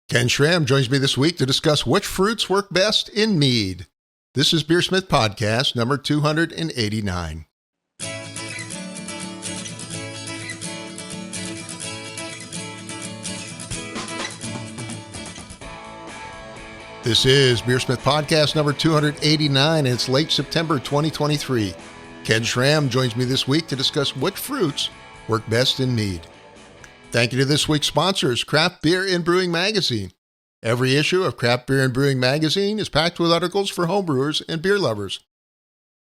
Ken Schramm joins me this week to discuss which fruits work best in Mead. This is BeerSmith Podcast number 289. This is BeerSmith Podcast number 289, and it's late September 2023. Ken Schramm joins me this week to discuss which fruits work best in Mead. Thank you to this week's sponsors, Craft Beer and Brewing Magazine. Every issue of Craft Beer and Brewing Magazine is packed with articles for homebrewers and beer lovers.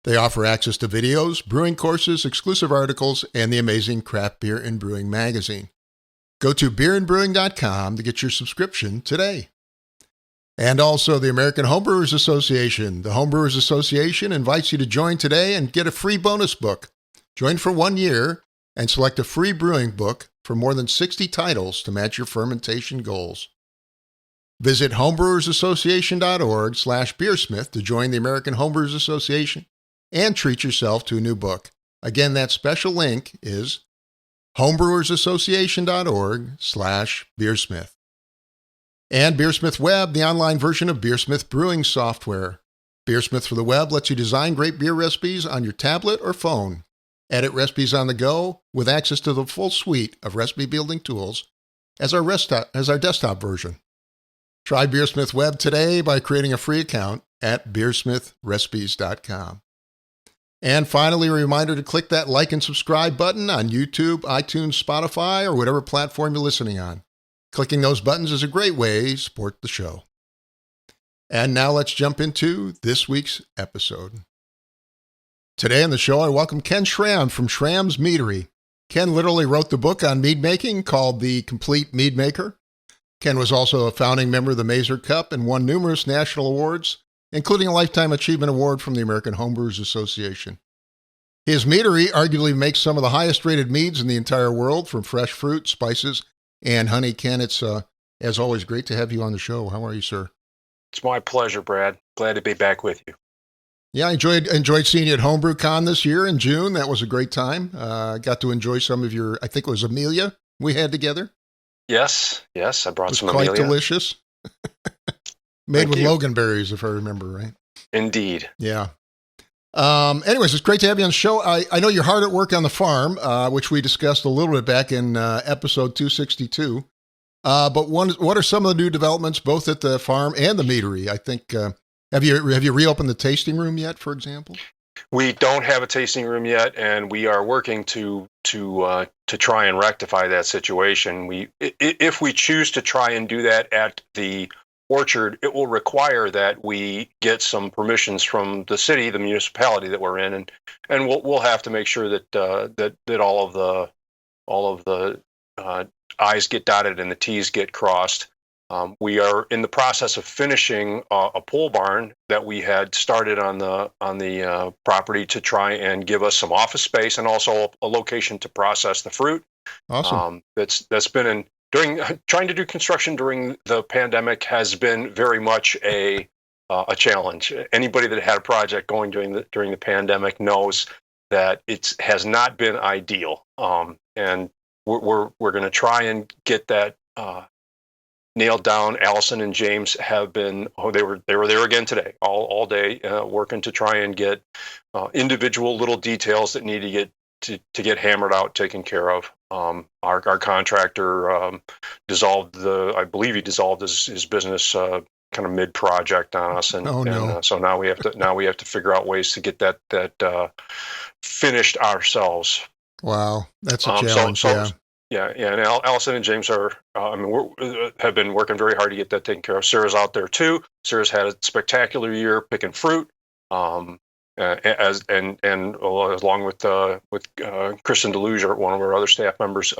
They offer access to videos, brewing courses, exclusive articles, and the amazing Craft Beer and Brewing Magazine. Go to beerandbrewing.com to get your subscription today. And also the American Homebrewers Association. The Homebrewers Association invites you to join today and get a free bonus book. Join for 1 year and select a free brewing book for more than 60 titles to match your fermentation goals. Visit homebrewersassociation.org/beersmith to join the American Homebrewers Association and treat yourself to a new book. Again, that special link is homebrewersassociation.org/beersmith. And BeerSmith Web, the online version of BeerSmith brewing software. BeerSmith for the web lets you design great beer recipes on your tablet or phone. Edit recipes on the go with access to the full suite of recipe building tools as our desktop version. Try BeerSmith Web today by creating a free account at beersmithrecipes.com. And finally, a reminder to click that like and subscribe button on YouTube, iTunes, Spotify, or whatever platform you're listening on. Clicking those buttons is a great way to support the show. And now let's jump into this week's episode. Today on the show, I welcome Ken Schramm from Schramm's Meadery. Ken literally wrote the book on mead making called The Complete Mead Maker. Ken was also a founding member of the Mazer Cup and won numerous national awards, including a Lifetime Achievement Award from the American Homebrewers Association. His meadery arguably makes some of the highest-rated meads in the entire world, from fresh fruit, spices, and honey. Ken, it's, as always, great to have you on the show. How are you, sir? It's my pleasure, Brad. Glad to be back with you. Yeah, I enjoyed seeing you at HomebrewCon this year in June. That was a great time. Got to enjoy some of your, I think it was Amelia we had together. Yes, I brought some Amelia. Quite delicious. Made with loganberries, if I remember right. Indeed. Yeah. Anyways, it's great to have you on the show. I know you're hard at work on the farm, which we discussed a little bit back in episode 262. But what are some of the new developments, both at the farm and the meadery? I think, have you reopened the tasting room yet, for example? We don't have a tasting room yet, and we are working to try and rectify that situation. If we choose to try and do that at the orchard, it will require that we get some permissions from the city, the municipality that we're in, and we'll have to make sure that all of the I's get dotted and the T's get crossed. We are in the process of finishing a pole barn that we had started on the property to try and give us some office space and also a location to process the fruit. Awesome. That's been trying to do construction during the pandemic has been very much a challenge. Anybody that had a project going during the pandemic knows that it has not been ideal. And we're going to try and get that nailed down. Allison and James have been, they were there again today, all day, working to try and get individual little details that need to get hammered out, taken care of. Our contractor dissolved his business kind of mid-project on us, and so now we have to figure out ways to get that finished ourselves. Wow, that's a challenge. Yeah, and Allison and James have been working very hard to get that taken care of. Sarah's out there too. Sarah's had a spectacular year picking fruit, along with Kristen Deluge, one of our other staff members.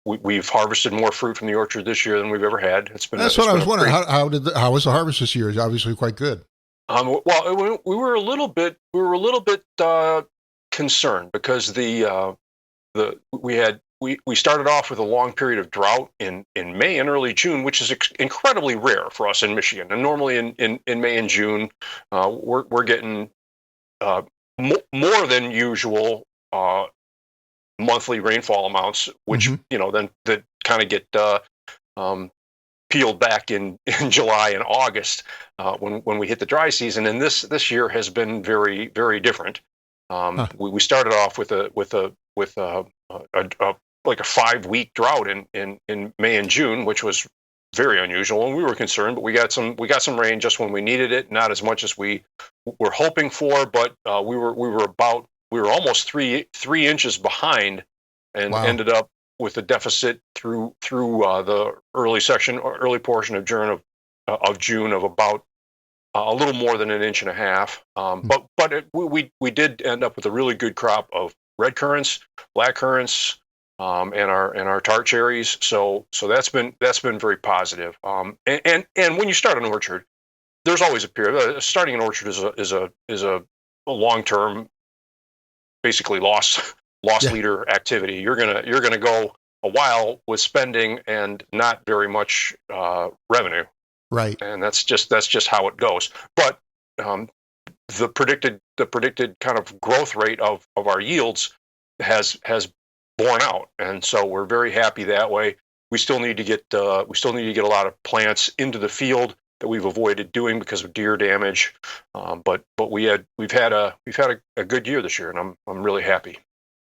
We've harvested more fruit from the orchard this year than we've ever had. That's what I was wondering. How was the harvest this year? It's obviously quite good. Well, we were a little bit concerned because we started off with a long period of drought in May and early June, which is incredibly rare for us in Michigan. And normally in May and June, we're getting more than usual monthly rainfall amounts, which then that kind of get peeled back in July and August when we hit the dry season. And this year has been very, very different. We started off with a like a 5-week drought in May and June, which was very unusual, and we were concerned. But we got some rain just when we needed it, not as much as we were hoping for. But we were almost three inches behind, and ended up with a deficit through the early portion of June of about a little more than an inch and a half. But we did end up with a really good crop of red currants, black currants, and our tart cherries. So that's been very positive. And when you start an orchard, there's always a period. Starting an orchard is a long-term, basically loss leader activity. You're gonna go a while with spending and not very much revenue. Right. And that's just how it goes. But the predicted kind of growth rate of our yields has borne out, and so we're very happy that way. We still need to get a lot of plants into the field that we've avoided doing because of deer damage. But we've had a good year this year, and I'm really happy.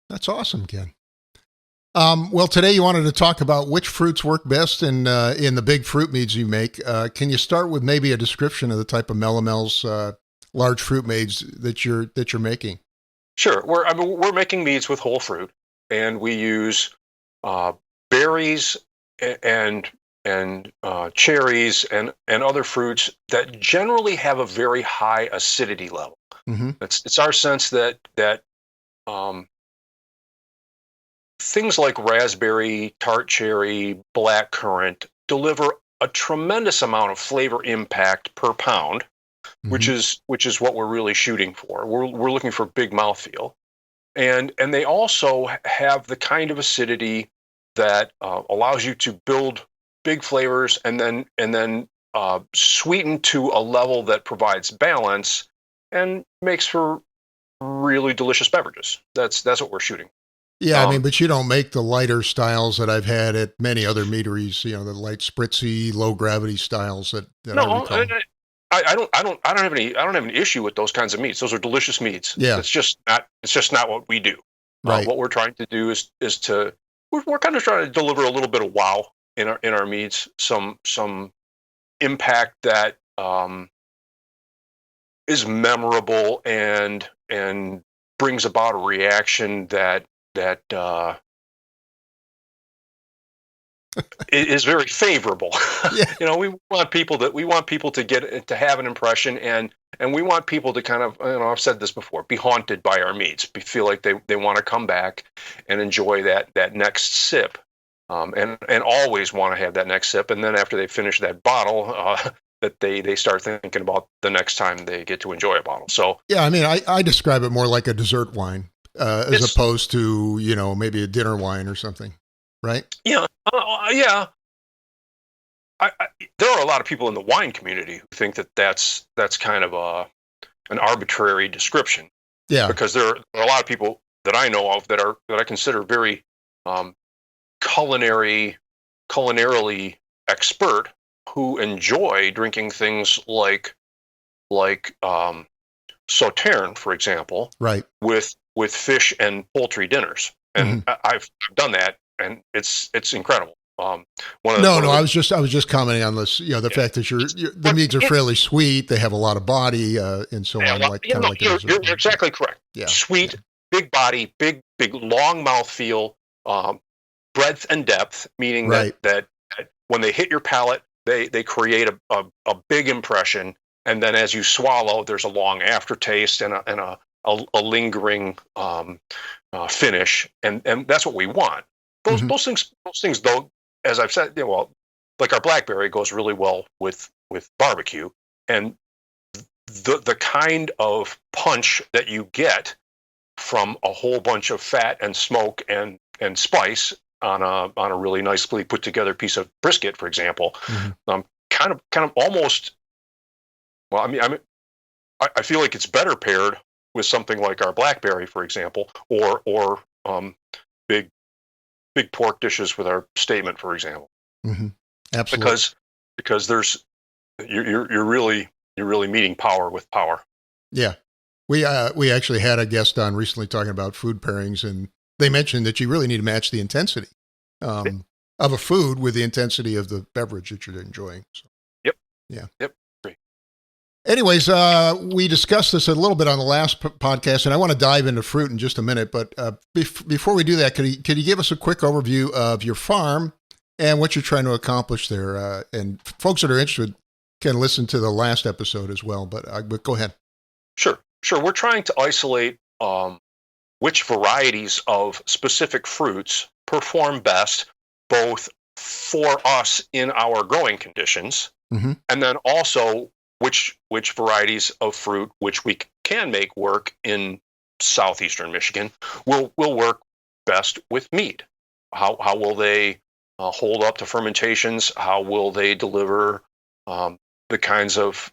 That's awesome, Ken. Well, today you wanted to talk about which fruits work best in the big fruit meads you make. Can you start with maybe a description of the type of Mellomel's large fruit meads that you're making? Sure. We're making meads with whole fruit, and we use berries and cherries and other fruits that generally have a very high acidity level. Mm-hmm. It's our sense that things like raspberry, tart cherry, blackcurrant deliver a tremendous amount of flavor impact per pound, mm-hmm. which is what we're really shooting for. We're looking for big mouthfeel, and they also have the kind of acidity that allows you to build big flavors and then sweeten to a level that provides balance and makes for really delicious beverages. That's what we're shooting. Yeah, but you don't make the lighter styles that I've had at many other meaderies. The light, spritzy, low gravity styles that no, I recall. I don't have any issue with those kinds of meats. Those are delicious meats. Yeah, it's just not what we do. Right. What we're trying to do is we're kind of trying to deliver a little bit of wow in our meats, some impact that is memorable and brings about a reaction that is very favorable. Yeah. We want people to have an impression, and we want people to kind of, I've said this before, be haunted by our meats, feel like they want to come back and enjoy that next sip, and always want to have that next sip. And then after they finish that bottle, that they start thinking about the next time they get to enjoy a bottle. So yeah, I describe it more like a dessert wine. As opposed to, maybe a dinner wine or something, right? Yeah, yeah. There are a lot of people in the wine community who think that that's kind of an arbitrary description. Yeah, because there are a lot of people that I know of that I consider very culinarily expert, who enjoy drinking things like Sauterne, for example, right, with fish and poultry dinners, and mm-hmm. I've done that, and it's incredible. I was just commenting on this. The fact that the meads are fairly sweet, they have a lot of body, and so on. You're exactly correct. Yeah, sweet, big body, big long mouthfeel, breadth and depth, meaning right. that when they hit your palate, they create a big impression, and then as you swallow, there's a long aftertaste and a lingering finish, and that's what we want. Those things, though, as I've said, like our blackberry goes really well with barbecue, and the kind of punch that you get from a whole bunch of fat and smoke and spice on a really nicely put together piece of brisket, for example, mm-hmm. kind of almost. Well, I feel like it's better paired with something like our blackberry, for example, or big pork dishes with our statement, for example. Mm-hmm. Absolutely. Because because you're really meeting power with power. Yeah. We actually had a guest on recently talking about food pairings, and they mentioned that you really need to match the intensity of a food with the intensity of the beverage that you're enjoying. So, Yep. Yeah. Yep. Great. Anyways, we discussed this a little bit on the last podcast, and I want to dive into fruit in just a minute. But before we do that, could you give us a quick overview of your farm and what you're trying to accomplish there? And folks that are interested can listen to the last episode as well. But go ahead. Sure. We're trying to isolate which varieties of specific fruits perform best, both for us in our growing conditions, mm-hmm. and then also which varieties of fruit which we can make work in southeastern Michigan will work best with mead. How will they hold up to fermentations? How will they deliver the kinds of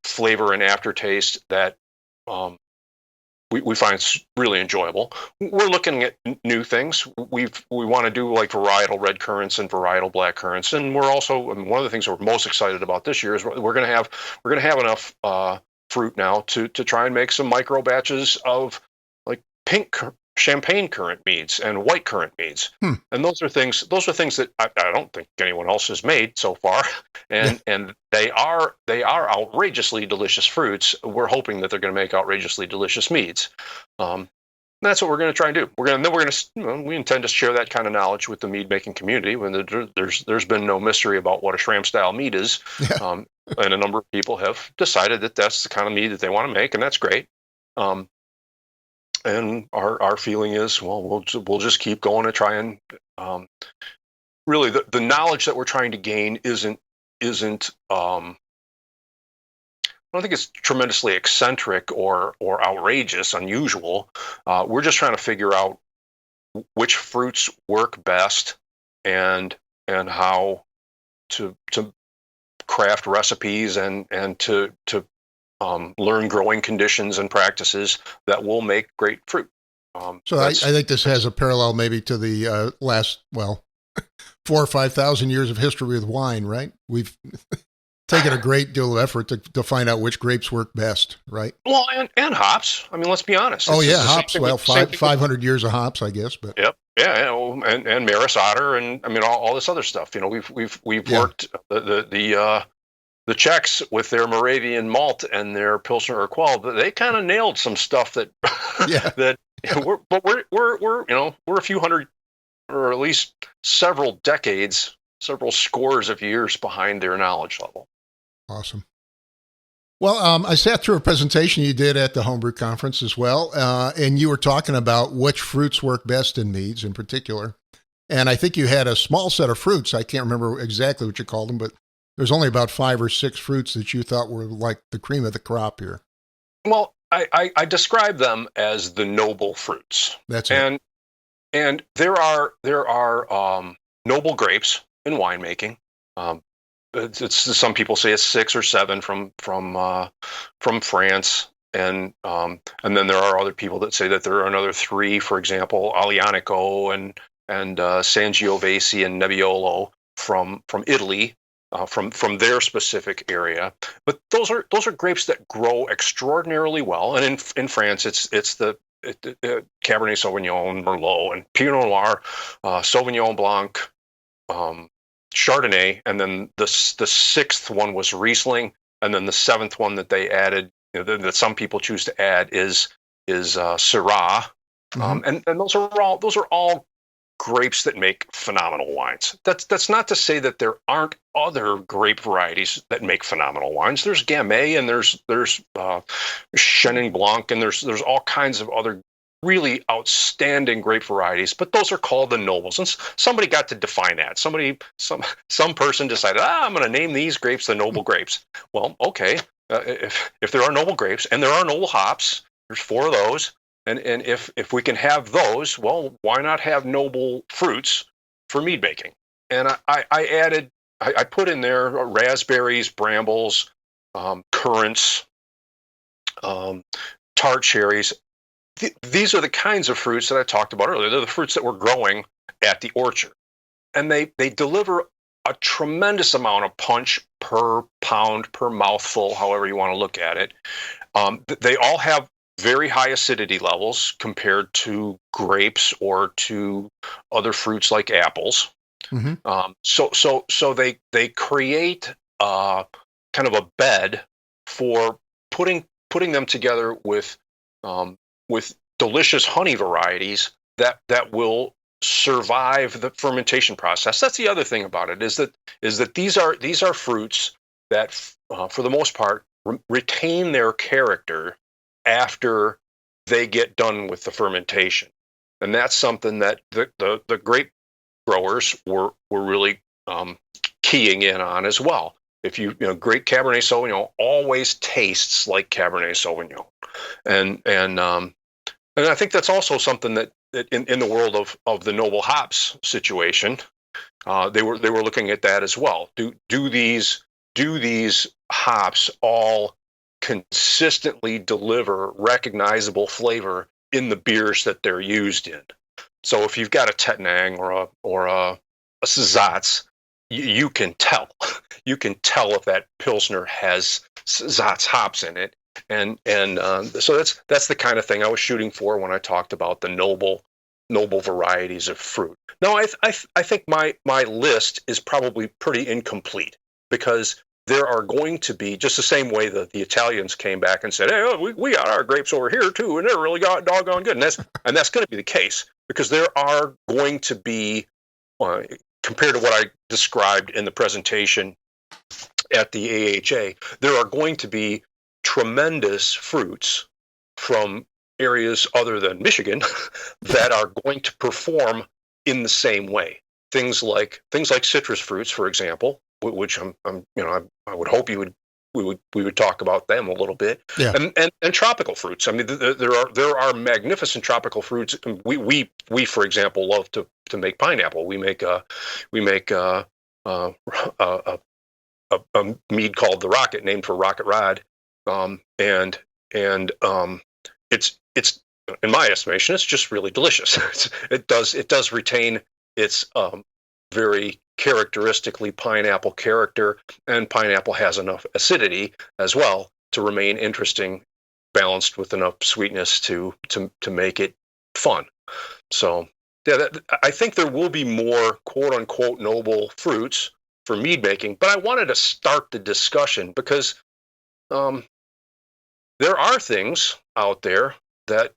flavor and aftertaste that we find really enjoyable? We're looking at new things. We want to do like varietal red currants and varietal black currants, and we're also, one of the things we're most excited about this year is we're going to have enough fruit now to try and make some micro batches of like pink champagne currant meads and white currant meads. And those are things that I don't think anyone else has made so far, and they are outrageously delicious fruits. We're hoping that they're going to make outrageously delicious meads. That's what we're going to try and do. We intend to share that kind of knowledge with the mead making community. When there's been no mystery about what a Schramm style mead is, and a number of people have decided that that's the kind of mead that they want to make, and that's great. And our feeling is, well, we'll just keep going to try and really the knowledge that we're trying to gain isn't I don't think it's tremendously eccentric or outrageous, unusual. We're just trying to figure out which fruits work best and how to craft recipes and to learn growing conditions and practices that will make great fruit. So I think this has a parallel maybe to the last, 4,000 or 5,000 years of history with wine, right? We've taken a great deal of effort to find out which grapes work best, right? Well, and hops. I mean, let's be honest. Hops. Well, 500 years of hops, I guess. But yep. Yeah, and Maris Otter, and I mean all this other stuff. We've worked the Czechs with their Moravian malt and their Pilsner Urquell, but they kind of nailed some stuff that we're a few hundred, or at least several decades, several scores of years behind their knowledge level. Awesome. Well, I sat through a presentation you did at the Homebrew Conference as well, and you were talking about which fruits work best in meads in particular. And I think you had a small set of fruits. I can't remember exactly what you called them, but there's only about 5 or 6 fruits that you thought were like the cream of the crop here. Well, I describe them as the noble fruits. That's it. And there are noble grapes in winemaking. It's some people say it's 6 or 7 from France, and then there are other people that say that there are another 3, for example, Aglianico and Sangiovese and Nebbiolo from Italy. From their specific area, but those are grapes that grow extraordinarily well. And in France, it's the Cabernet Sauvignon, Merlot, and Pinot Noir, Sauvignon Blanc, Chardonnay, and then the 6th one was Riesling, and then the 7th one that they added, that some people choose to add, is Syrah, and those are all grapes that make phenomenal wines. That's not to say that there aren't other grape varieties that make phenomenal wines. There's Gamay, and there's Chenin Blanc, and there's all kinds of other really outstanding grape varieties. But those are called the nobles, and somebody got to define that. Some person decided, I'm going to name these grapes the noble grapes. Well, okay, if there are noble grapes and there are noble hops, there's 4 of those. And if we can have those, well, why not have noble fruits for mead making? And I put in there raspberries, brambles, currants, tart cherries. These are the kinds of fruits that I talked about earlier. They're the fruits that we're growing at the orchard, and they deliver a tremendous amount of punch per pound, per mouthful, however you want to look at it. They all have very high acidity levels compared to grapes or to other fruits like apples. Mm-hmm. So they create kind of a bed for putting them together with delicious honey varieties that will survive the fermentation process. That's the other thing about it, is that these are fruits that for the most part retain their character after they get done with the fermentation, and that's something that the grape growers were really keying in on as well. If great Cabernet Sauvignon always tastes like Cabernet Sauvignon, and I think that's also something that in the world of the noble hops situation, they were looking at that as well. Do these hops all consistently deliver recognizable flavor in the beers that they're used in? So if you've got a Tettnang or a Saazatz, you can tell. You can tell if that Pilsner has Saazatz hops in it, and so that's the kind of thing I was shooting for when I talked about the noble varieties of fruit. Now I think my list is probably pretty incomplete, because there are going to be, just the same way that the Italians came back and said, hey, we got our grapes over here too, and they're really doggone good, and that's going to be the case, because there are going to be, compared to what I described in the presentation at the AHA, there are going to be tremendous fruits from areas other than Michigan that are going to perform in the same way. Things like citrus fruits, for example, which I would hope we would talk about them a little bit. Yeah. And tropical fruits. I mean, there are magnificent tropical fruits. We for example love to make pineapple. We make a mead called the Rocket, named for Rocket Rod, and it's in my estimation, it's just really delicious. It does retain its very characteristically pineapple character, and pineapple has enough acidity as well to remain interesting, balanced with enough sweetness to make it fun. So yeah, I think there will be more quote unquote noble fruits for mead making, but I wanted to start the discussion because there are things out there that,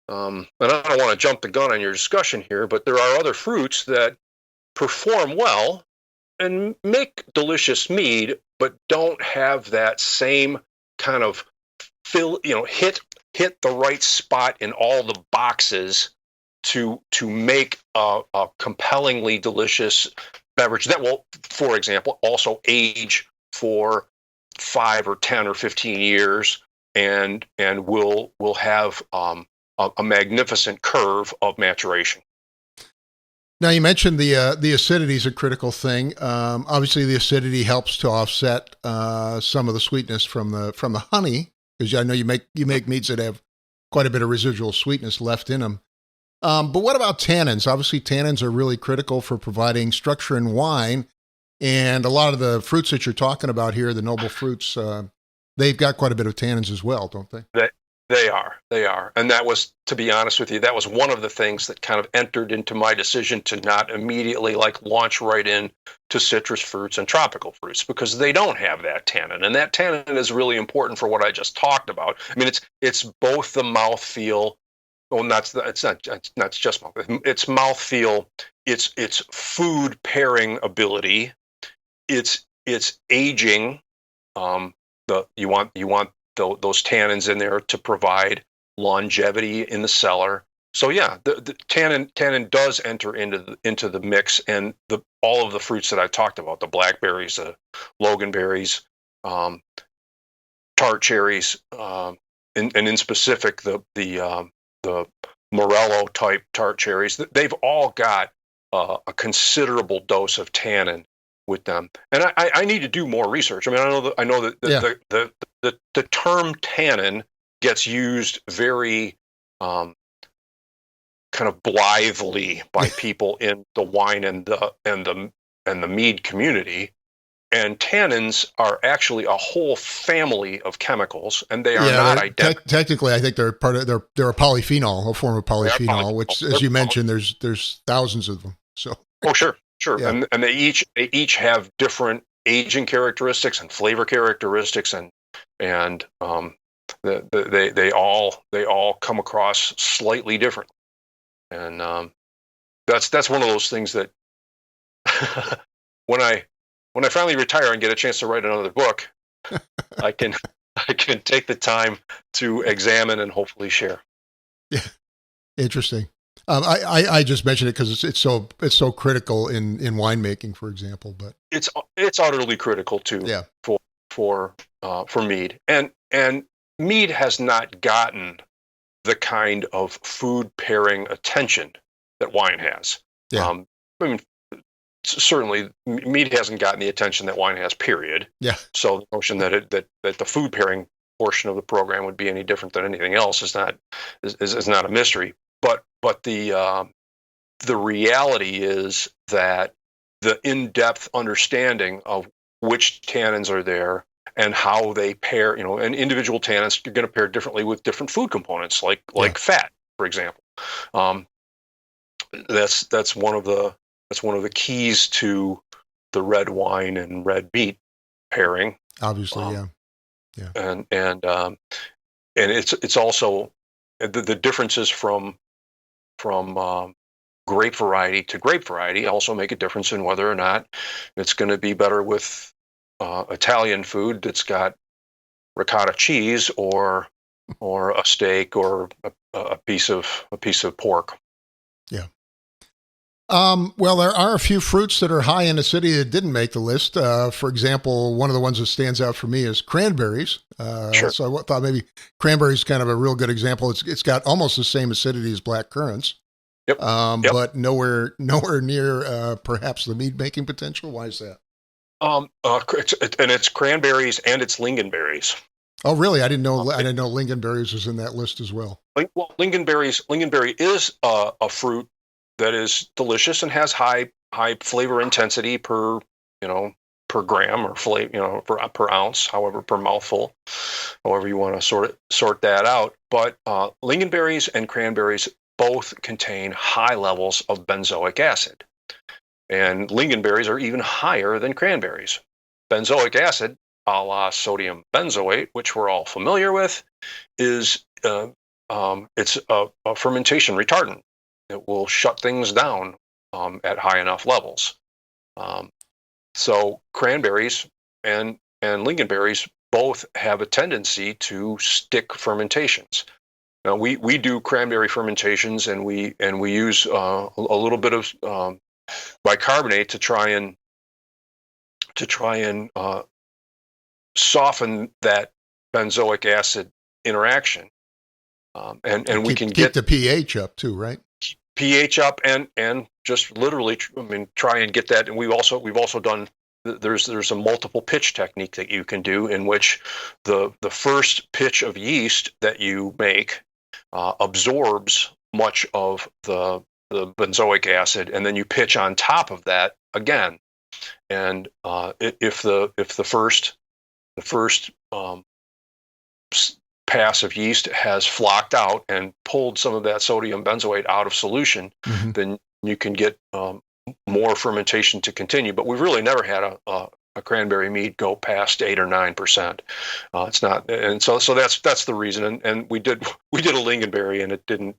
and I don't want to jump the gun on your discussion here, but there are other fruits that perform well and make delicious mead, but don't have that same kind of hit the right spot in all the boxes to make a compellingly delicious beverage that will, for example, also age for 5 or 10 or 15 years and will have a magnificent curve of maturation. Now, you mentioned the acidity is a critical thing. Obviously, the acidity helps to offset some of the sweetness from the honey, because I know you make meads that have quite a bit of residual sweetness left in them. But what about tannins? Obviously, tannins are really critical for providing structure in wine, and a lot of the fruits that you're talking about here, the noble fruits, they've got quite a bit of tannins as well, don't they? They are. And that was, to be honest with you, that was one of the things that kind of entered into my decision to not immediately launch right in to citrus fruits and tropical fruits, because they don't have that tannin. And that tannin is really important for what I just talked about. I mean, it's both the mouthfeel. Well, it's not just mouth. It's mouthfeel. It's food pairing ability. It's aging. You want those tannins in there to provide longevity in the cellar. So yeah, the tannin does enter into the mix, and all of the fruits that I talked about, the blackberries, the loganberries, tart cherries, and in specific the Morello type tart cherries, they've all got a considerable dose of tannin with them. And I need to do more research. I mean, I know that the term tannin gets used very kind of blithely by people in the wine and the the Mead community. And tannins are actually a whole family of chemicals, and they are not identical. Technically, I think they're they're a polyphenol, a form of They are polyphenol, which, as you mentioned, there's thousands of them. So sure, yeah. and they each have different aging characteristics and flavor characteristics, and they all come across slightly different, and that's one of those things that when I finally retire and get a chance to write another book, I can take the time to examine and hopefully share. Yeah, interesting. I just mentioned it because it's so critical in winemaking, for example. But it's utterly critical too. Yeah. For Mead, and Mead has not gotten the kind of food pairing attention that wine has. Yeah. I mean, certainly Mead hasn't gotten the attention that wine has. Period. Yeah. So the notion that the food pairing portion of the program would be any different than anything else is not a mystery. But the reality is that the in-depth understanding of which tannins are there and how they pair, and individual tannins are going to pair differently with different food components, like fat, for example. That's one of the keys to the red wine and red meat pairing. Obviously, yeah. And it's also the differences from grape variety to grape variety also make a difference in whether or not it's going to be better with Italian food that's got ricotta cheese or a steak or a piece of pork. Yeah. Well, there are a few fruits that are high in acidity that didn't make the list. For example, one of the ones that stands out for me is cranberries. Sure. So I thought maybe cranberries is kind of a real good example. It's got almost the same acidity as black currants. Yep. But nowhere near perhaps the mead making potential. Why is that? And it's cranberries and it's lingonberries. Oh, really? I didn't know lingonberries was in that list as well. Well, lingonberry is a fruit that is delicious and has high flavor intensity per gram or flavor, per ounce, however, per mouthful, however you want to sort that out. But lingonberries and cranberries both contain high levels of benzoic acid, and lingonberries are even higher than cranberries. Benzoic acid, a la sodium benzoate, which we're all familiar with, is it's a fermentation retardant. It will shut things down at high enough levels. So cranberries and lingonberries both have a tendency to stick fermentations. Now we do cranberry fermentations, and we use a little bit of bicarbonate to try and soften that benzoic acid interaction, and we can keep the pH up too, right? pH up and just literally, try and get that. And we've also done. There's a multiple pitch technique that you can do, in which the first pitch of yeast that you make absorbs much of the benzoic acid, and then you pitch on top of that again. And if the first pass of yeast has flocked out and pulled some of that sodium benzoate out of solution, mm-hmm. then you can get more fermentation to continue. But we've really never had a cranberry mead go past 8 or 9%. It's not, and so that's the reason. And we did a lingonberry, and it didn't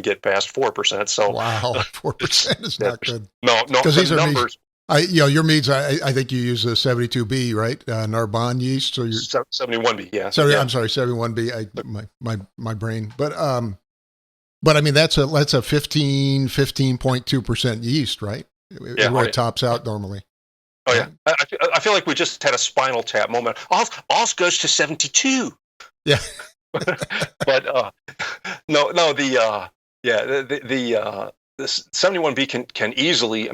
get past 4%. So wow, 4% is not good. No, because these are numbers. Your meads. I think you use the 72B, right? Narbonne yeast. So you're 71B, yeah. Yeah. I'm sorry, 71B. My brain, but I mean that's a 15.2% yeast, right? Where it tops out normally. Oh yeah, I feel like we just had a Spinal Tap moment. Ours goes to 72. Yeah, but no, the 71B can easily.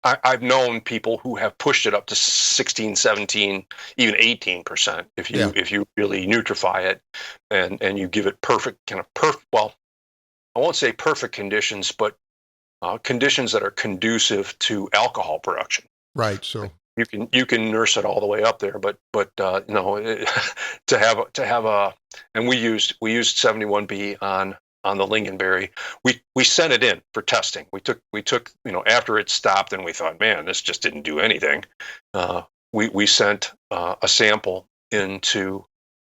I've known people who have pushed it up to 16, 17, even 18% if you really nutrify it and you give it perfect. Well, I won't say perfect conditions, but conditions that are conducive to alcohol production. Right. So You can nurse it all the way up there, but no, to have a, and we used 71B on the lingonberry. We sent it in for testing. We took after it stopped, and we thought, man, this just didn't do anything. We sent a sample into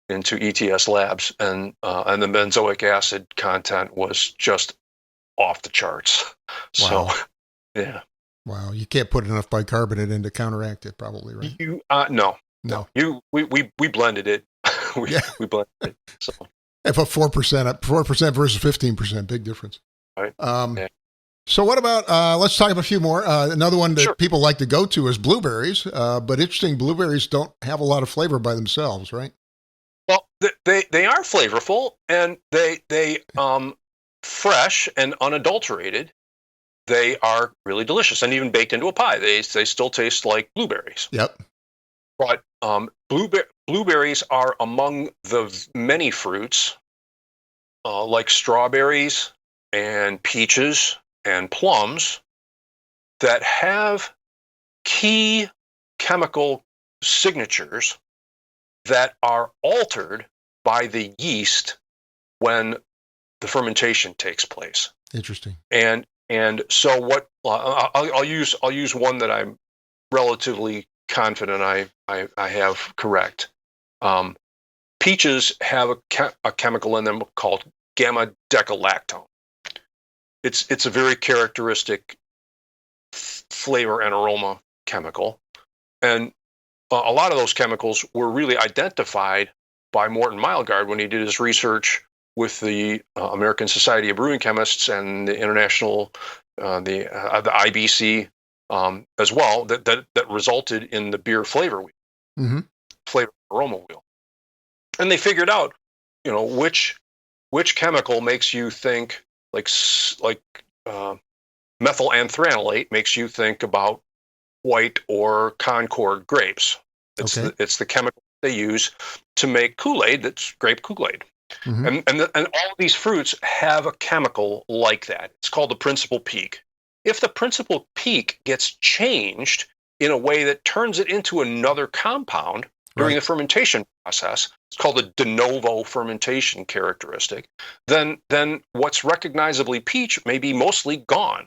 ETS labs, and the benzoic acid content was just off the charts. wow. So yeah. Wow, you can't put enough bicarbonate in to counteract it, probably, right? No. We blended it. we blended it. So if a 4% versus 15%, big difference. right. Yeah. So what about let's talk about a few more. Another one that Sure. people like to go to is blueberries. But interesting, blueberries don't have a lot of flavor by themselves, right? Well, they are flavorful, and they fresh and unadulterated. They are really delicious, and even baked into a pie, they still taste like blueberries. Yep. But blueberries are among the many fruits, like strawberries and peaches and plums, that have key chemical signatures that are altered by the yeast when the fermentation takes place. Interesting. And so what I'll use one that I'm relatively confident I have correct. Peaches have a chemical in them called gamma decalactone. It's a very characteristic flavor and aroma chemical, and a lot of those chemicals were really identified by Morton Mildgard when he did his research with the American Society of Brewing Chemists and the International, the IBC as well, that resulted in the beer flavor wheel, Mm-hmm. flavor aroma wheel. And they figured out, which chemical makes you think like methylantranolate makes you think about white or Concord grapes. It's the chemical they use to make Kool-Aid that's grape Kool-Aid. Mm-hmm. And all of these fruits have a chemical like that. It's called the principal peak. If the principal peak gets changed in a way that turns it into another compound during the fermentation process, it's called a de novo fermentation characteristic, then what's recognizably peach may be mostly gone.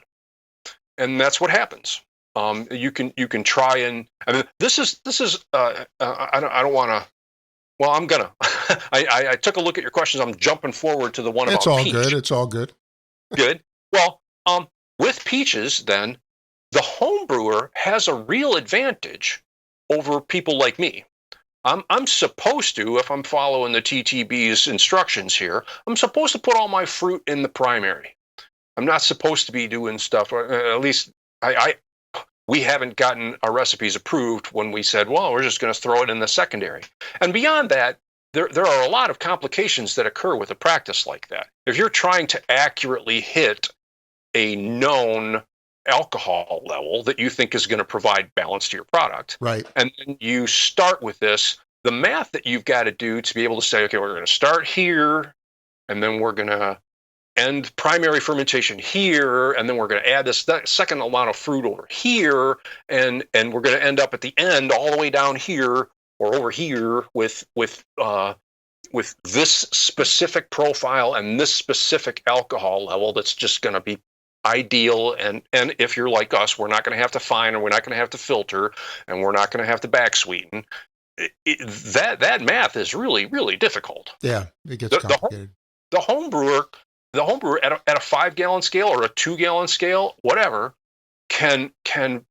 And that's what happens. You can try and, I mean, this is I don't want to. Well, I'm gonna. I took a look at your questions. I'm jumping forward to the one about peach. It's all good. Good. Well, with peaches, then the home brewer has a real advantage over people like me. I'm supposed to, if I'm following the TTB's instructions here, I'm supposed to put all my fruit in the primary. I'm not supposed to be doing stuff. Or at least we haven't gotten our recipes approved when we said, well, we're just going to throw it in the secondary. And beyond that, there are a lot of complications that occur with a practice like that. If you're trying to accurately hit a known alcohol level that you think is going to provide balance to your product, right, and then you start with this, the math that you've got to do to be able to say, okay, we're going to start here, and then we're going to end primary fermentation here, and then we're going to add this second amount of fruit over here, and we're going to end up at the end all the way down here or over here with this specific profile and this specific alcohol level that's just going to be ideal. And if you're like us, we're not going to have to fine, and we're not going to have to filter, and we're not going to have to back sweeten. That math is really, really difficult. Yeah, it gets complicated. The home brewer at a 5-gallon scale or a 2-gallon scale, whatever, can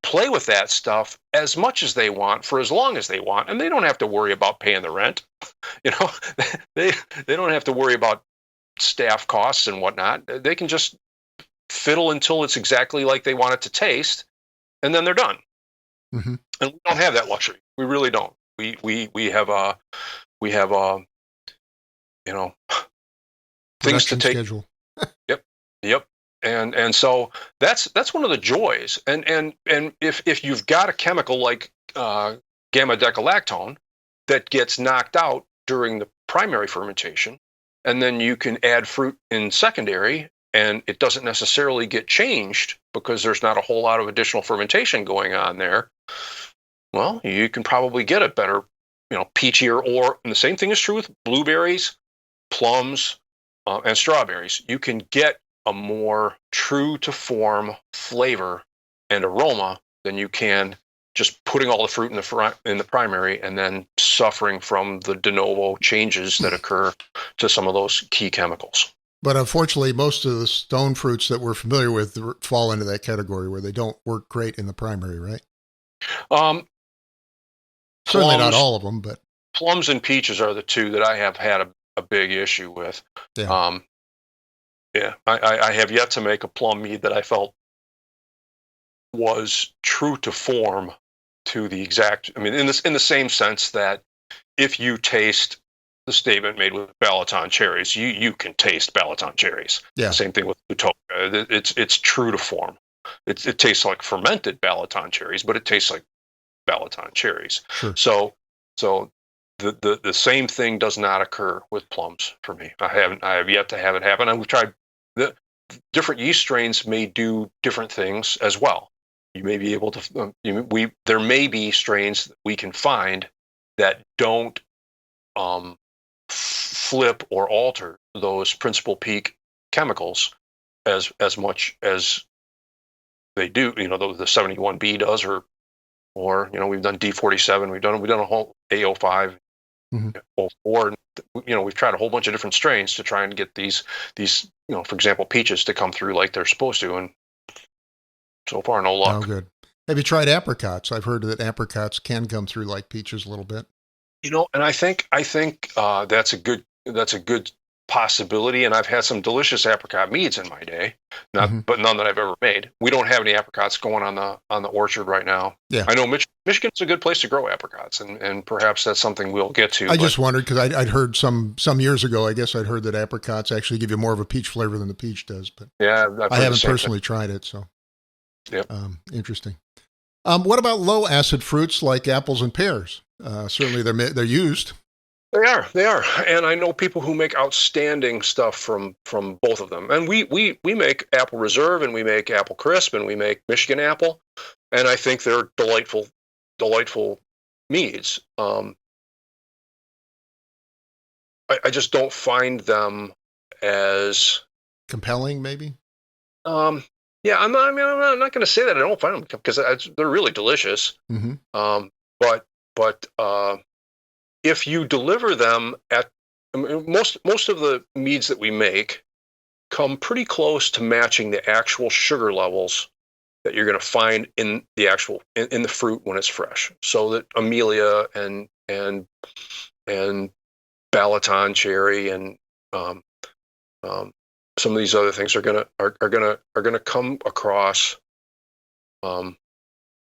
play with that stuff as much as they want for as long as they want, and they don't have to worry about paying the rent. They don't have to worry about staff costs and whatnot. They can just fiddle until it's exactly like they want it to taste, and then they're done. Mm-hmm. And we don't have that luxury. We really don't. We have things to take. Schedule. Yep. And so that's one of the joys. And if you've got a chemical like gamma decalactone that gets knocked out during the primary fermentation, and then you can add fruit in secondary, and it doesn't necessarily get changed because there's not a whole lot of additional fermentation going on there, well, you can probably get a better, peachier, and the same thing is true with blueberries, plums, and strawberries. You can get a more true to form flavor and aroma than you can just putting all the fruit in the primary and then suffering from the de novo changes that occur to some of those key chemicals. But unfortunately, most of the stone fruits that we're familiar with fall into that category where they don't work great in the primary, right? Certainly not all of them, but plums and peaches are the two that I have had a big issue with. Yeah. I have yet to make a plum mead that I felt was true to form to the exact. I mean, in the same sense that if you taste the statement made with Balaton cherries, you can taste Balaton cherries. Yeah. Same thing with Utopia. It's true to form. It tastes like fermented Balaton cherries, but it tastes like Balaton cherries. Sure. So the same thing does not occur with plums for me. I have yet to have it happen. And we've tried the different yeast strains may do different things as well. You may be able to there may be strains that we can find that don't flip or alter those principal peak chemicals as much as they do. The 71B does, or we've done D47, we've done a whole A05, mm-hmm. 04, and we've tried a whole bunch of different strains to try and get these for example, peaches to come through like they're supposed to, and so far no luck. Oh, good. Have you tried apricots? I've heard that apricots can come through like peaches a little bit. And I think that's a good possibility. And I've had some delicious apricot meads in my day, but none that I've ever made. We don't have any apricots going on the orchard right now. Yeah, I know Michigan's a good place to grow apricots, and perhaps that's something we'll get to. I just wondered because I'd heard some years ago. I guess I'd heard that apricots actually give you more of a peach flavor than the peach does. But yeah, I haven't personally tried it. So, yep. Interesting. What about low acid fruits like apples and pears? Certainly they're used. They are, and I know people who make outstanding stuff from both of them. And we make Apple Reserve, and we make Apple Crisp, and we make Michigan Apple, and I think they're delightful meads. I just don't find them as compelling, maybe. Yeah, I'm not going to say that I don't find them because they're really delicious. Mm-hmm. But if you deliver them most of the meads that we make come pretty close to matching the actual sugar levels that you're going to find in the actual in the fruit when it's fresh. So that Amelia and Balaton cherry and some of these other things are gonna come across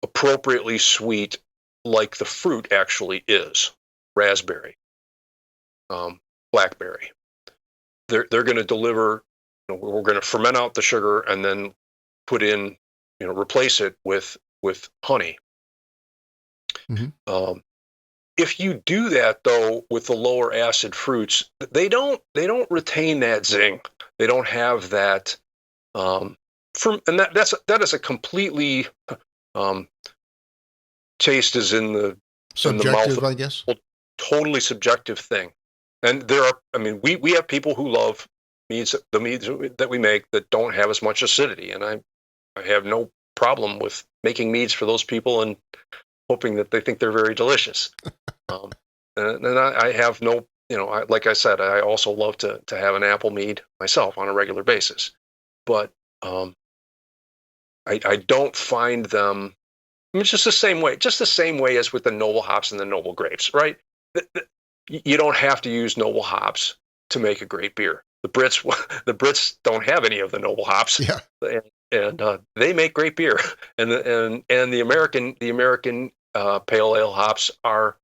appropriately sweet, like the fruit actually is. Raspberry, blackberry. They're going to deliver. We're going to ferment out the sugar and then put in, replace it with honey. Mm-hmm. If you do that though with the lower acid fruits, they don't retain that zing. They don't have that. And that is a completely taste is in the subjective, mouth, I guess. Totally subjective thing. And we have people who love the meads that we make that don't have as much acidity, and I have no problem with making meads for those people and hoping that they think they're very delicious. And I have no, like I said, I also love to have an apple mead myself on a regular basis, but I don't find them. It's just the same way as with the noble hops and the noble grapes, right? You don't have to use noble hops to make a great beer. The Brits don't have any of the noble hops, yeah, and they make great beer. And the American pale ale hops are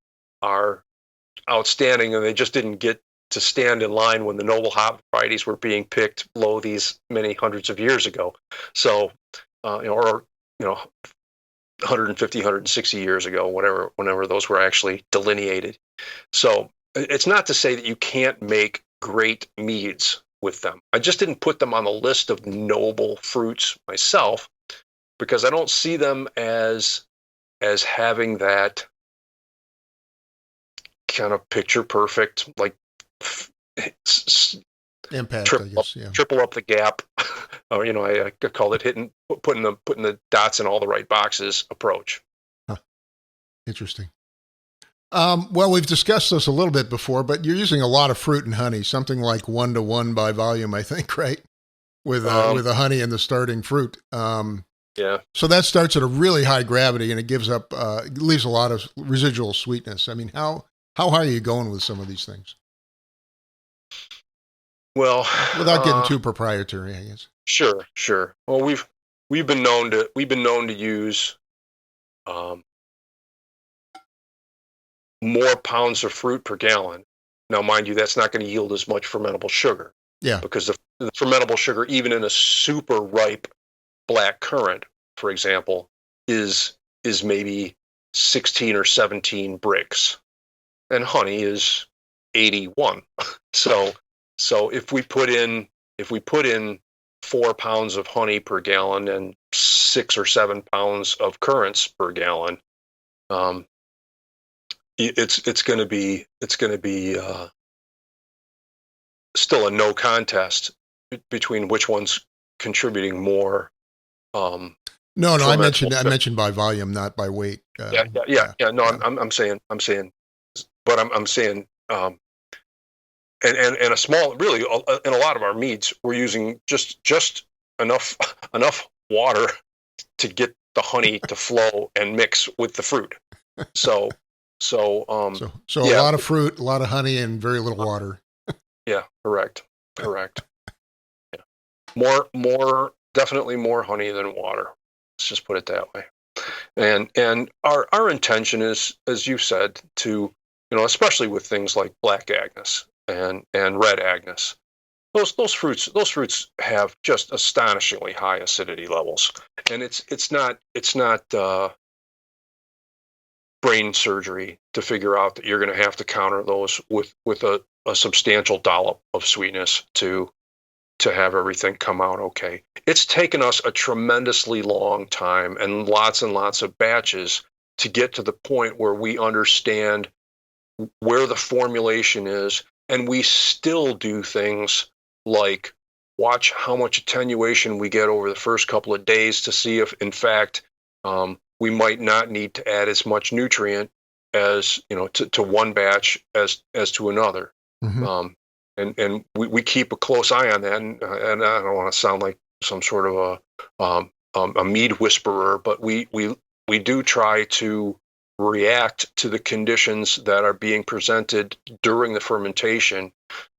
outstanding, and they just didn't get to stand in line when the noble hop varieties were being picked these many hundreds of years ago. So, 150, 160 years ago, whenever those were actually delineated. So it's not to say that you can't make great meads with them. I just didn't put them on the list of noble fruits myself because I don't see them as having that kind of picture perfect, like impact, I triple guess. Yeah. triple up the gap, or I call it putting the dots in all the right boxes approach. Huh. Interesting. Well, we've discussed this a little bit before, but you're using a lot of fruit and honey, something like 1-to-1 by volume, I think, right? With the honey and the starting fruit. Yeah. So that starts at a really high gravity, and it leaves a lot of residual sweetness. I mean, how high are you going with some of these things? Well, without getting too proprietary, I guess. Sure. Well, we've been known to use more pounds of fruit per gallon. Now, mind you, that's not going to yield as much fermentable sugar. Yeah. Because the fermentable sugar, even in a super ripe black currant, for example, is maybe 16 or 17 bricks, and honey is 81. So if we put in 4 pounds of honey per gallon and 6 or 7 pounds of currants per gallon, it's going to be still a no contest between which one's contributing more. No, I mentioned by volume, not by weight. No, I'm saying, but I'm saying, and a small, really, in a lot of our meads, we're using just enough water to get the honey to flow and mix with the fruit. So a lot of fruit, a lot of honey, and very little water. Yeah, correct. Yeah. Definitely more honey than water. Let's just put it that way. And our intention is, as you said, to, especially with things like black Agnes and red Agnes, those fruits have just astonishingly high acidity levels, and it's not brain surgery to figure out that you're going to have to counter those with a substantial dollop of sweetness to have everything come out okay. It's taken us a tremendously long time and lots of batches to get to the point where we understand where the formulation is, and we still do things like watch how much attenuation we get over the first couple of days to see if, in fact, we might not need to add as much nutrient as to one batch as to another. Mm-hmm. And we keep a close eye on that. And I don't want to sound like some sort of a mead whisperer, but we do try to react to the conditions that are being presented during the fermentation,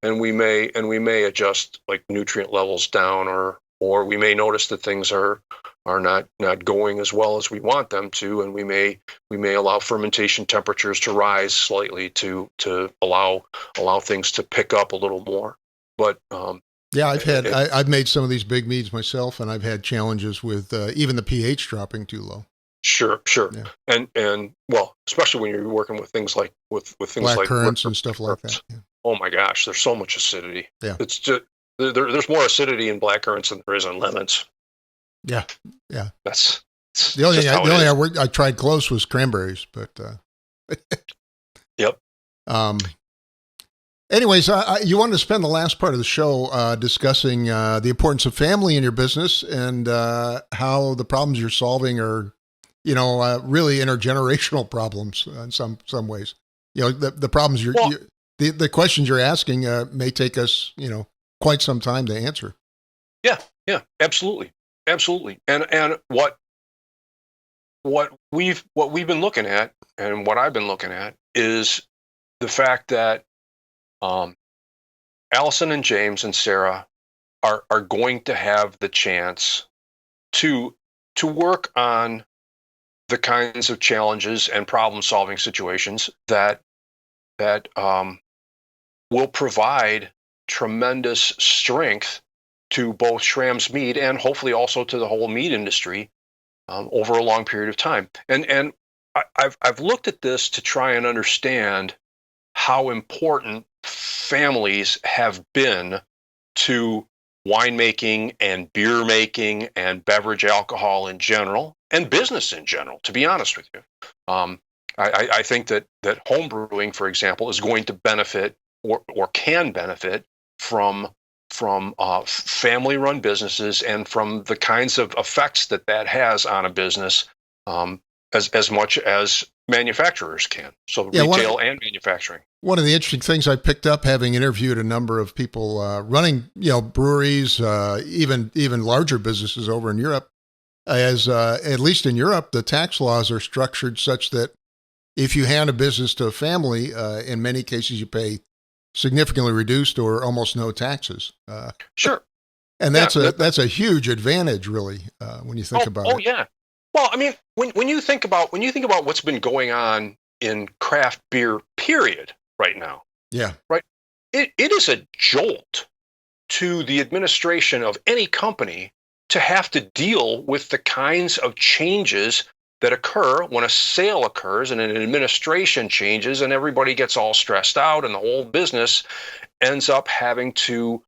and we may adjust like nutrient levels down, or we may notice that things are not going as well as we want them to, and we may allow fermentation temperatures to rise slightly to allow things to pick up a little more. But yeah, I've made some of these big meads myself, and I've had challenges with even the pH dropping too low. Sure. Yeah. And well, especially when you're working with things like with things black like currants and stuff like that. Yeah. Oh my gosh, there's so much acidity. Yeah. It's just there's more acidity in black currants than there is in lemons. Yeah. That's the only thing I tried close was cranberries, but yep. Anyways, you wanted to spend the last part of the show discussing the importance of family in your business and how the problems you're solving are, really intergenerational problems in some ways. The problems the questions you're asking may take us, quite some time to answer. Yeah, absolutely. And what we've been looking at, and what I've been looking at, is the fact that Allison and James and Sarah are going to have the chance to work on the kinds of challenges and problem-solving situations that will provide tremendous strength to both Schramm's mead and hopefully also to the whole mead industry over a long period of time. And I've looked at this to try and understand how important families have been to winemaking and beer making and beverage alcohol in general and business in general, to be honest with you. I think that home brewing, for example, is going to benefit or can benefit from family-run businesses and from the kinds of effects that has on a business, as much as manufacturers can. So retail and manufacturing. One of the interesting things I picked up, having interviewed a number of people running, breweries, even larger businesses over in Europe, is at least in Europe, the tax laws are structured such that if you hand a business to a family, in many cases you pay significantly reduced or almost no taxes. Sure. And that's a huge advantage, really, when you think about it. Oh, yeah. Well, I mean, when you think about what's been going on in craft beer, period, right now. Yeah. Right. It is a jolt to the administration of any company to have to deal with the kinds of changes that occur when a sale occurs and an administration changes and everybody gets all stressed out and the whole business ends up having to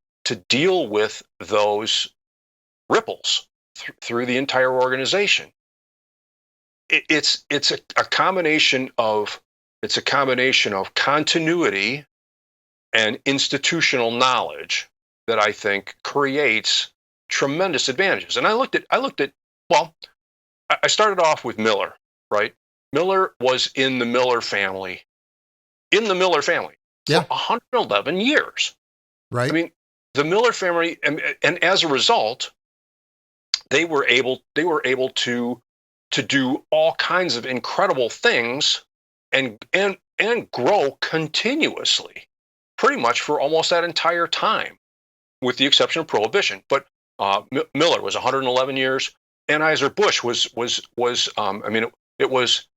deal with those ripples through the entire organization. It's a combination of continuity and institutional knowledge that I think creates tremendous advantages. And I looked at well, I started off with Miller, right? Miller was in the Miller family for 111 years. Right. I mean, the Miller family, and as a result, they were able to do all kinds of incredible things and grow continuously, pretty much for almost that entire time, with the exception of Prohibition. But Miller was 111 years. Anheuser-Busch was it was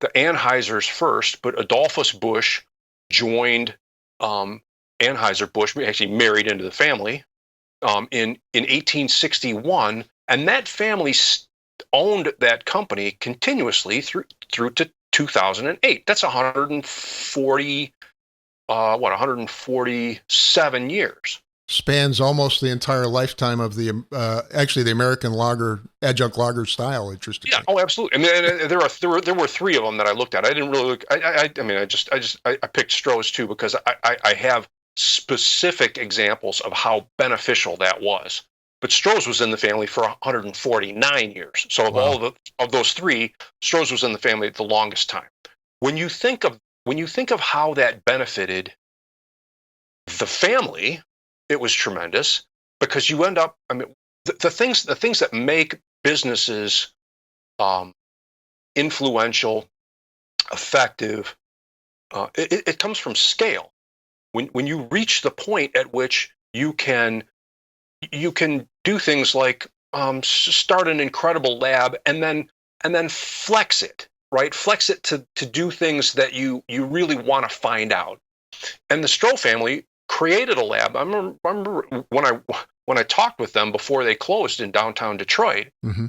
the Anheuser's first, but Adolphus Busch joined Anheuser-Busch, actually married into the family, in 1861, and that family owned that company continuously through to 2008. That's 147 years. Spans almost the entire lifetime of the American lager, adjunct lager style. Interesting. Yeah. Oh, absolutely. I mean, there were three of them that I looked at. I didn't really look. I picked Stroh's too because I have specific examples of how beneficial that was. But Stroh's was in the family for 149 years. So of those three, Stroh's was in the family the longest time. When you think of how that benefited the family, it was tremendous because you end up. I mean, the things that make businesses influential, effective, it comes from scale. When you reach the point at which you can do things like start an incredible lab and then flex it, right? Flex it to do things that you really want to find out. And the Stroh family created a lab. I remember when I talked with them before they closed in downtown Detroit. Mm-hmm.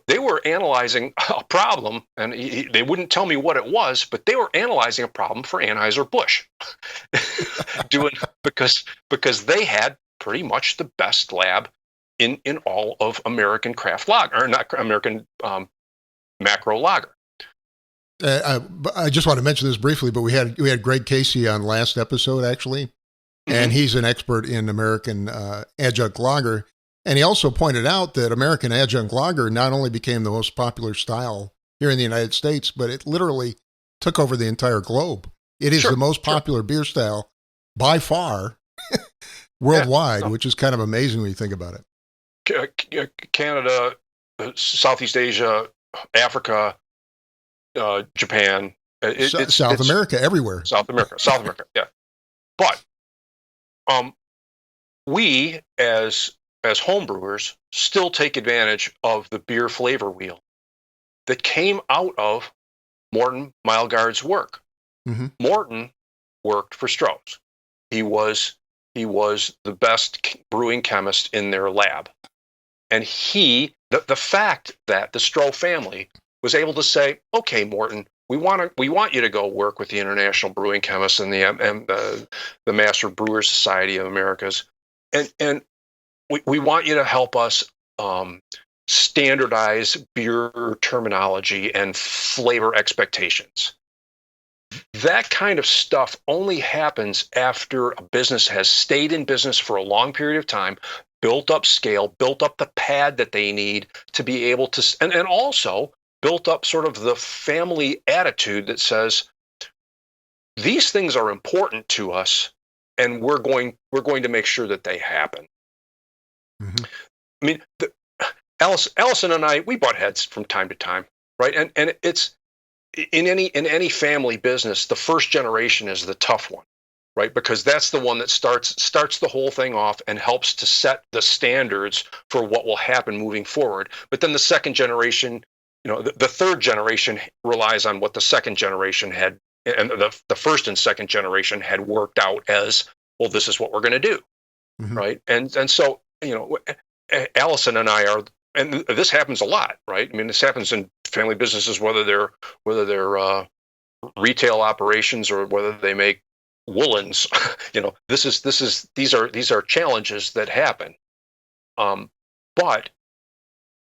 They were analyzing a problem, and they wouldn't tell me what it was, but they were analyzing a problem for Anheuser-Busch, because they had pretty much the best lab in all of American craft lager, or not American macro lager. I just want to mention this briefly, but we had Greg Casey on last episode actually, and he's an expert in American adjunct lager. And he also pointed out that American adjunct lager not only became the most popular style here in the United States, but it literally took over the entire globe. It is the most popular beer style by far worldwide, which is kind of amazing when you think about it. Canada, Southeast Asia, Africa, Japan, South America, everywhere. South America, yeah. But we as homebrewers still take advantage of the beer flavor wheel that came out of Morton Mildgard's work. Mm-hmm. Morton worked for Stroh's. He was the best brewing chemist in their lab. And the fact that the Stroh family was able to say, okay, Morton, we want you to go work with the International Brewing Chemists and the Master Brewers Society of Americas, and we want you to help us standardize beer terminology and flavor expectations. That kind of stuff only happens after a business has stayed in business for a long period of time, built up scale, built up the pad that they need to be able to, and also built up sort of the family attitude that says, these things are important to us, and we're going to make sure that they happen. Mm-hmm. I mean, Allison and I, we butt heads from time to time, right? And it's in any family business, the first generation is the tough one, right? Because that's the one that starts the whole thing off and helps to set the standards for what will happen moving forward. But then the second generation, the third generation relies on what the second generation had, and the first and second generation had worked out as, well, this is what we're going to do, Mm-hmm. right? And so, Allison and I are, and this happens a lot, right? I mean, this happens in family businesses, whether they're retail operations or whether they make woolens. These are challenges that happen. But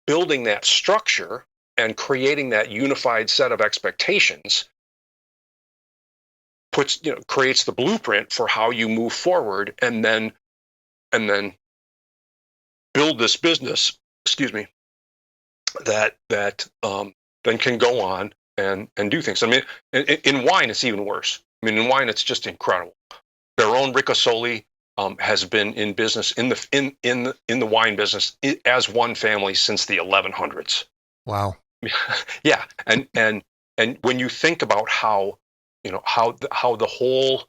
building that structure and creating that unified set of expectations creates the blueprint for how you move forward, and then build this business, that then can go on and do things. I mean, in wine, it's even worse. I mean, in wine, it's just incredible. Baron Ricasoli has been in business in the wine business as one family since the 1100s. Wow. Yeah, and when you think about how the whole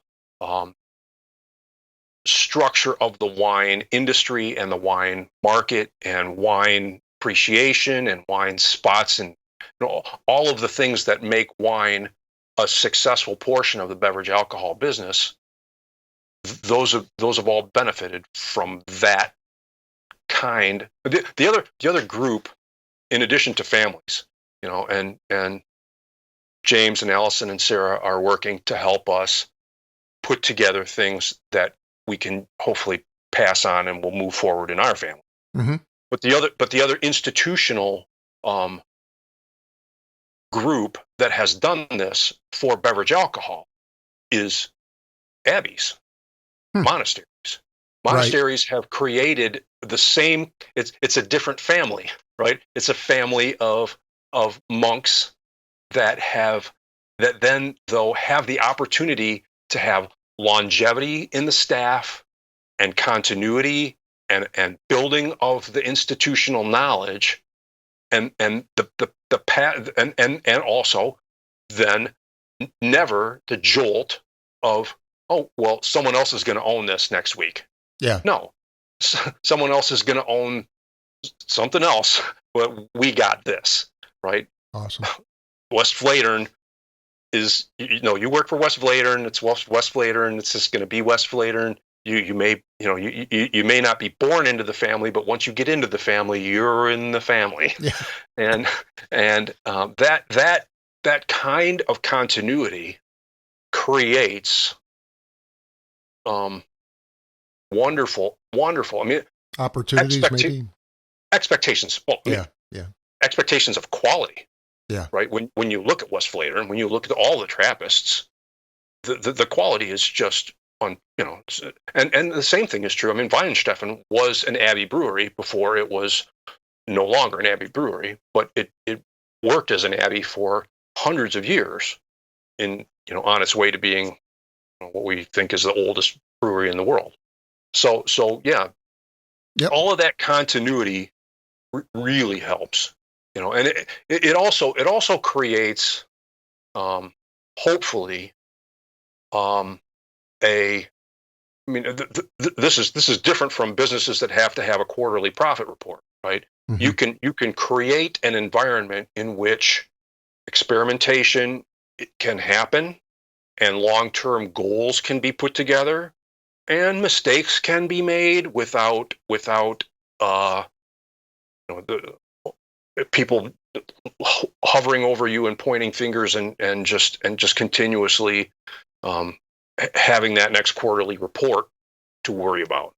structure of the wine industry and the wine market and wine appreciation and wine spots and all of the things that make wine a successful portion of the beverage alcohol business, those have all benefited from that kind. The other group, in addition to families, and James and Allison and Sarah are working to help us put together things that we can hopefully pass on and will move forward in our family. Mm-hmm. But the other institutional group that has done this for beverage alcohol is abbeys, monasteries. Monasteries have created the same. It's a different family, right? It's a family of monks that then though have the opportunity to have longevity in the staff and continuity and building of the institutional knowledge and the path and also then never the jolt of, oh, well, someone else is going to own this next week. Yeah. No, someone else is going to own something else, but we got this, right? Awesome. West Flatern is, you work for West Flatern, it's West Flatern, it's just going to be West Flatern. You may not be born into the family, but once you get into the family, you're in the family. Yeah. And that kind of continuity creates wonderful. I mean, opportunities, maybe expectations. Well, yeah. Expectations of quality. Yeah. Right. When you look at West Flatern, when you look at all the Trappists, the quality is just on, and the same thing is true. I mean, Weihenstephan was an Abbey brewery before it was no longer an Abbey brewery, but it worked as an Abbey for hundreds of years on its way to being what we think is the oldest brewery in the world. So yeah, yep. All of that continuity really helps, and it also creates, hopefully, this is different from businesses that have to have a quarterly profit report, right? Mm-hmm. You can create an environment in which experimentation can happen, and long-term goals can be put together, and mistakes can be made without the people hovering over you and pointing fingers and just continuously having that next quarterly report to worry about.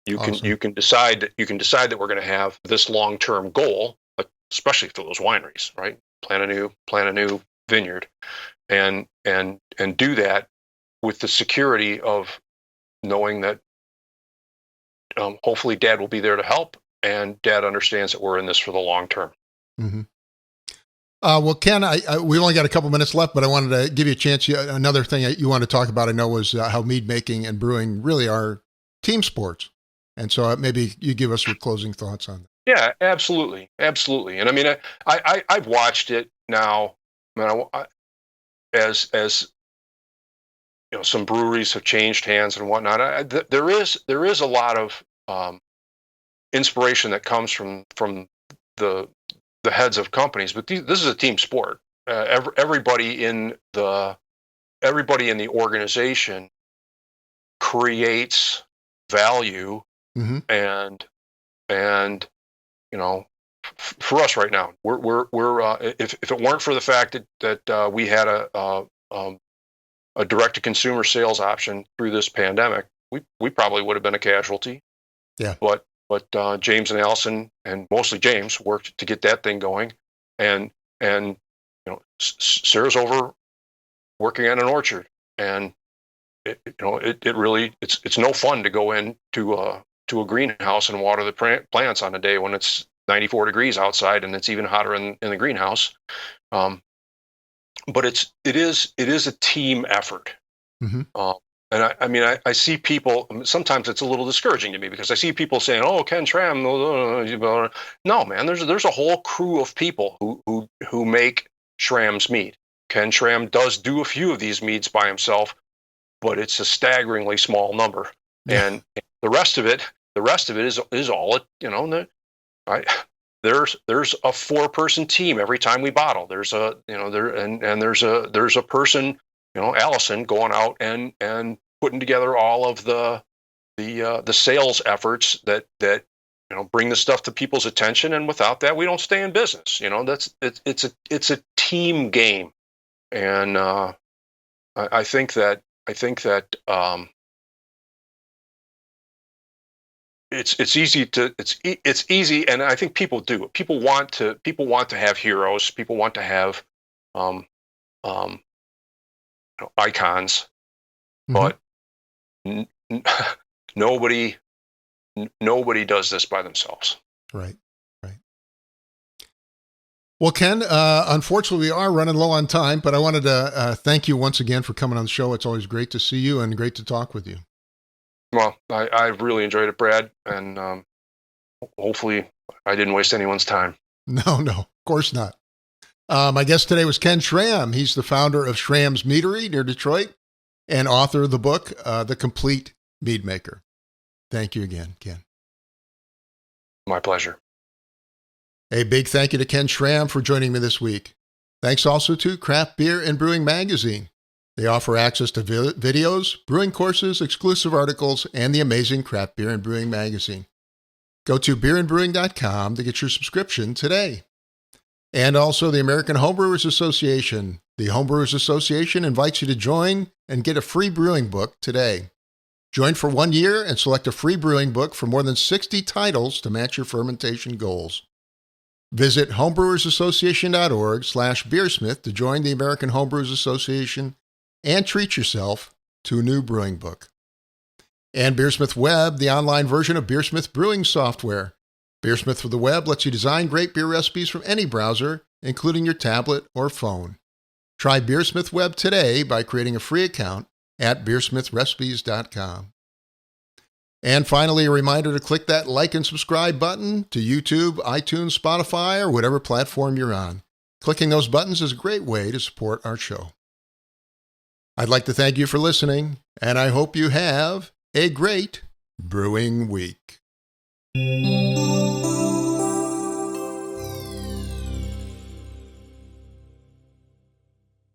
You can decide that we're going to have this long-term goal, especially for those wineries, right? Plant a new vineyard, and do that with the security of knowing that hopefully Dad will be there to help, and Dad understands that we're in this for the long term. Mm-hmm. Well, Ken, we only got a couple minutes left, but I wanted to give you a chance. Another thing you wanted to talk about, I know, was how mead making and brewing really are team sports. And so maybe you give us your closing thoughts on that. Yeah, absolutely. Absolutely. And I mean, I've watched it now, as you know, some breweries have changed hands and whatnot. There is a lot of inspiration that comes from the heads of companies, but this is a team sport. Everybody in the organization creates value, mm-hmm. and you know, for us right now, we're if it weren't for the fact that we had a direct to consumer sales option through this pandemic, we probably would have been a casualty. Yeah. But James and Allison, and mostly James, worked to get that thing going, and you know, Sarah's over working on an orchard, and it really it's no fun to go into a greenhouse and water the plants on a day when it's 94 degrees outside and it's even hotter in the greenhouse. But it is a team effort. Mm-hmm. And I mean, I see people, sometimes it's a little discouraging to me because I see people saying, "Oh, Ken Schramm." No, man, there's a whole crew of people who make Schramm's mead. Ken Schramm does do a few of these meads by himself, but it's a staggeringly small number. Yeah. And the rest of it is all, you know, there's a 4-person team every time we bottle. There's a, you know, there's a person, you know, Allison, going out and putting together all of the sales efforts that you know, bring the stuff to people's attention. And without that, we don't stay in business. You know, it's a team game. And I think that it's easy, and I think people do it. People want to have heroes. People want to have icons, mm-hmm. but nobody does this by themselves. Right. Well, Ken, unfortunately, we are running low on time, but I wanted to thank you once again for coming on the show. It's always great to see you and great to talk with you. Well, I've really enjoyed it, Brad, and hopefully I didn't waste anyone's time. No, of course not. My guest today was Ken Schramm. He's the founder of Schramm's Meadery near Detroit and author of the book, The Complete Mead Maker. Thank you again, Ken. My pleasure. A big thank you to Ken Schramm for joining me this week. Thanks also to Craft Beer and Brewing Magazine. They offer access to videos, brewing courses, exclusive articles, and the amazing Craft Beer and Brewing Magazine. Go to beerandbrewing.com to get your subscription today. And also the American Homebrewers Association. The Homebrewers Association invites you to join and get a free brewing book today. Join for 1 year and select a free brewing book for more than 60 titles to match your fermentation goals. Visit homebrewersassociation.org/BeerSmith to join the American Homebrewers Association and treat yourself to a new brewing book. And BeerSmith Web, the online version of BeerSmith brewing software. BeerSmith for the web lets you design great beer recipes from any browser, including your tablet or phone. Try BeerSmith Web today by creating a free account at beersmithrecipes.com. And finally, a reminder to click that like and subscribe button to YouTube, iTunes, Spotify, or whatever platform you're on. Clicking those buttons is a great way to support our show. I'd like to thank you for listening, and I hope you have a great brewing week.